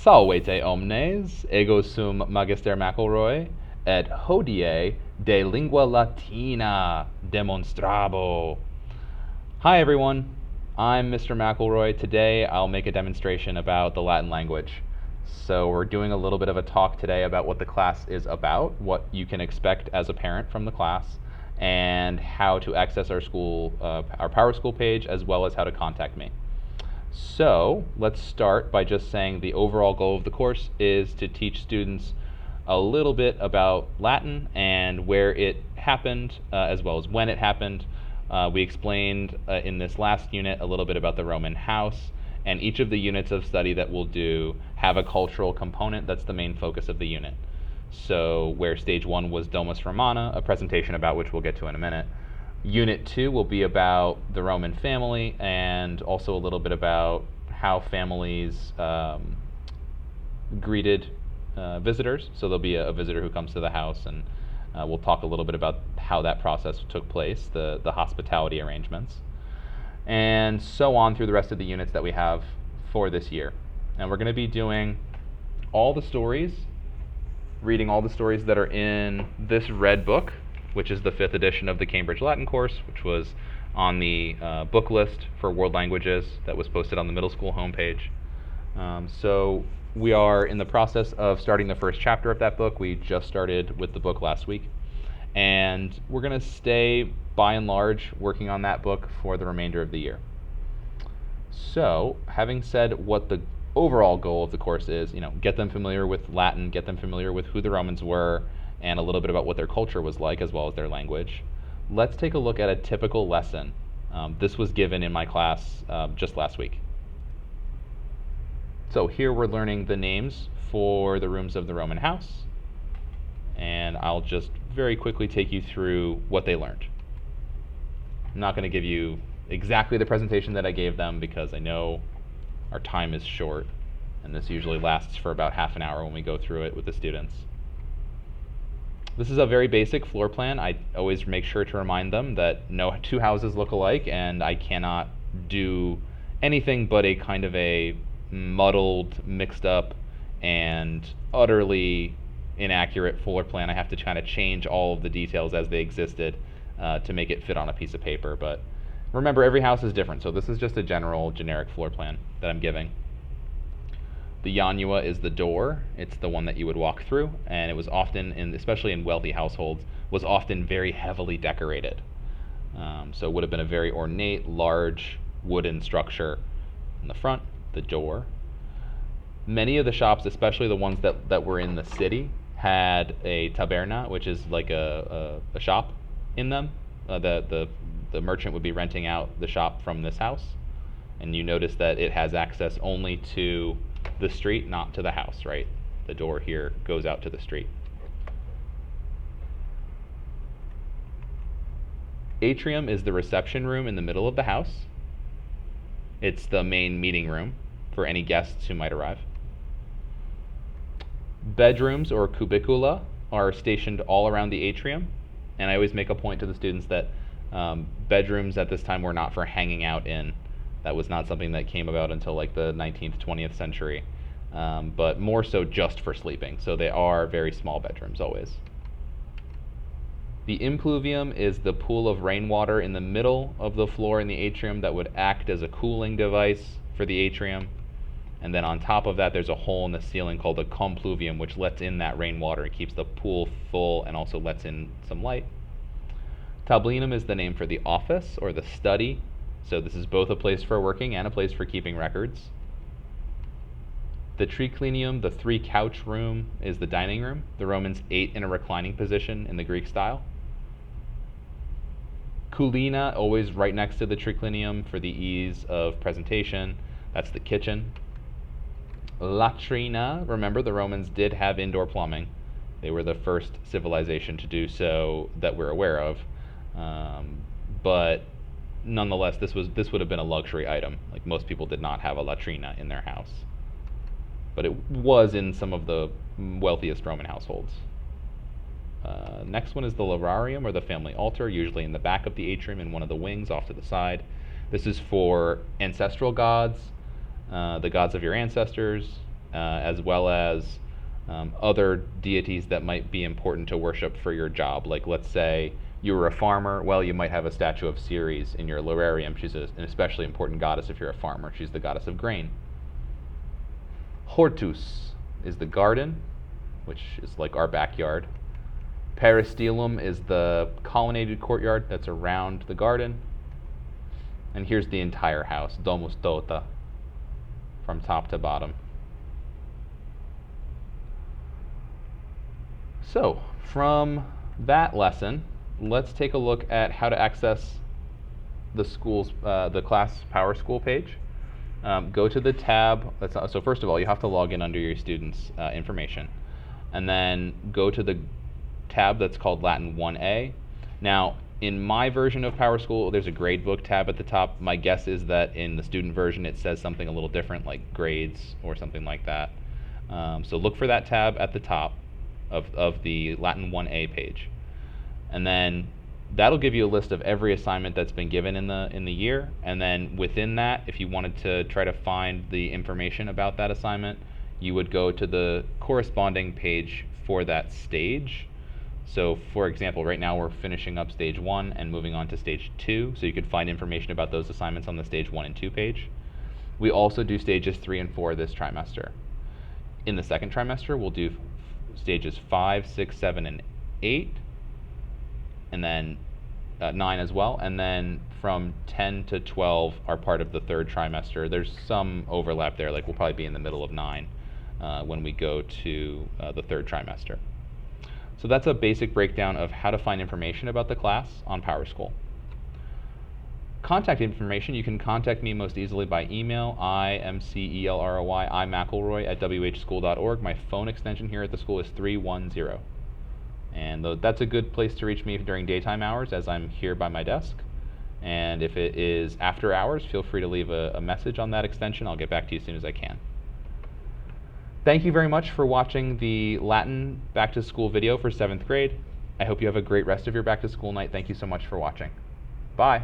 Salvete omnes, ego sum magister McElroy, et hodie de lingua latina demonstrabo. Hi everyone, I'm Mr. McElroy. Today I'll make a demonstration about the Latin language. So we're doing a little bit of a talk today about what the class is about, what you can expect as a parent from the class, and how to access our Power School page, as well as how to contact me. So let's start by just saying the overall goal of the course is to teach students a little bit about Latin and where it happened, as well as when it happened. We explained in this last unit a little bit about the Roman house, and each of the units of study that we'll do have a cultural component that's the main focus of the unit. So where stage 1 was Domus Romana, a presentation about which we'll get to in a minute. Unit 2 will be about the Roman family and also a little bit about how families greeted visitors. So there'll be a visitor who comes to the house, and we'll talk a little bit about how that process took place, the hospitality arrangements, and so on through the rest of the units that we have for this year. And we're going to be doing all the stories, reading all the stories that are in this red book, which is the 5th edition of the Cambridge Latin course, which was on the book list for world languages that was posted on the middle school homepage. So we are in the process of starting the first chapter of that book. We just started with the book last week. And we're going to stay, by and large, working on that book for the remainder of the year. So, having said what the overall goal of the course is, get them familiar with Latin, get them familiar with who the Romans were, and a little bit about what their culture was like, as well as their language. Let's take a look at a typical lesson. This was given in my class just last week. So here we're learning the names for the rooms of the Roman house, and I'll just very quickly take you through what they learned. I'm not going to give you exactly the presentation that I gave them because I know our time is short, and this usually lasts for about half an hour when we go through it with the students. This is a very basic floor plan. I always make sure to remind them that no two houses look alike, and I cannot do anything but a kind of a muddled, mixed up, and utterly inaccurate floor plan. I have to kind of change all of the details as they existed to make it fit on a piece of paper. But remember, every house is different, so this is just a generic floor plan that I'm giving. The Janua is the door. It's the one that you would walk through, and it was often, especially in wealthy households, was often very heavily decorated. So it would have been a very ornate, large wooden structure in the front, the door. Many of the shops, especially the ones that were in the city, had a taberna, which is like a shop in them. The merchant would be renting out the shop from this house, and you notice that it has access only to the street, not to the house, right? The door here goes out to the street. Atrium is the reception room in the middle of the house. It's the main meeting room for any guests who might arrive. Bedrooms, or cubicula, are stationed all around the atrium, and I always make a point to the students that bedrooms at this time were not for hanging out in. That was not something that came about until like the 19th, 20th century, but more so just for sleeping. So they are very small bedrooms always. The impluvium is the pool of rainwater in the middle of the floor in the atrium that would act as a cooling device for the atrium. And then on top of that, there's a hole in the ceiling called a compluvium, which lets in that rainwater and keeps the pool full and also lets in some light. Tablinum is the name for the office or the study. So this is both a place for working and a place for keeping records. The triclinium, the 3-couch room, is the dining room. The Romans ate in a reclining position in the Greek style. Culina, always right next to the triclinium for the ease of presentation. That's the kitchen. Latrina, remember the Romans did have indoor plumbing. They were the first civilization to do so that we're aware of. But nonetheless, this would have been a luxury item. Like, most people did not have a latrina in their house, but it was in some of the wealthiest Roman households. Next one is the lararium, or the family altar, usually in the back of the atrium in one of the wings off to the side. This is for ancestral gods, the gods of your ancestors, as well as other deities that might be important to worship for your job. Like, let's say you were a farmer, well, you might have a statue of Ceres in your lararium. She's an especially important goddess if you're a farmer. She's the goddess of grain. Hortus is the garden, which is like our backyard. Peristylium is the colonnaded courtyard that's around the garden. And here's the entire house, Domus Tota, from top to bottom. So, from that lesson, let's take a look at how to access the school's, the class Power School page. Go to the tab. So first of all, you have to log in under your students' information, and then go to the tab that's called Latin 1A. Now, in my version of Power School, there's a gradebook tab at the top. My guess is that in the student version, it says something a little different, like grades or something like that. So look for that tab at the top of the Latin 1A page, and then that'll give you a list of every assignment that's been given in the year. And then within that, if you wanted to try to find the information about that assignment, you would go to the corresponding page for that stage. So for example, right now we're finishing up stage 1 and moving on to stage 2, so you could find information about those assignments on the stage 1 and 2 page. We also do stages 3 and 4 this trimester. In the second trimester, we'll do stages 5, 6, 7, and 8, and then 9 as well, and then from 10 to 12 are part of the third trimester. There's some overlap there, like we'll probably be in the middle of 9 when we go to the third trimester. So that's a basic breakdown of how to find information about the class on PowerSchool. Contact information, you can contact me most easily by email, IMCELROY, McElroy at whschool.org. My phone extension here at the school is 310. And that's a good place to reach me during daytime hours, as I'm here by my desk. And if it is after hours, feel free to leave a message on that extension. I'll get back to you as soon as I can. Thank you very much for watching the Latin Back to School video for 7th grade. I hope you have a great rest of your back to school night. Thank you so much for watching. Bye.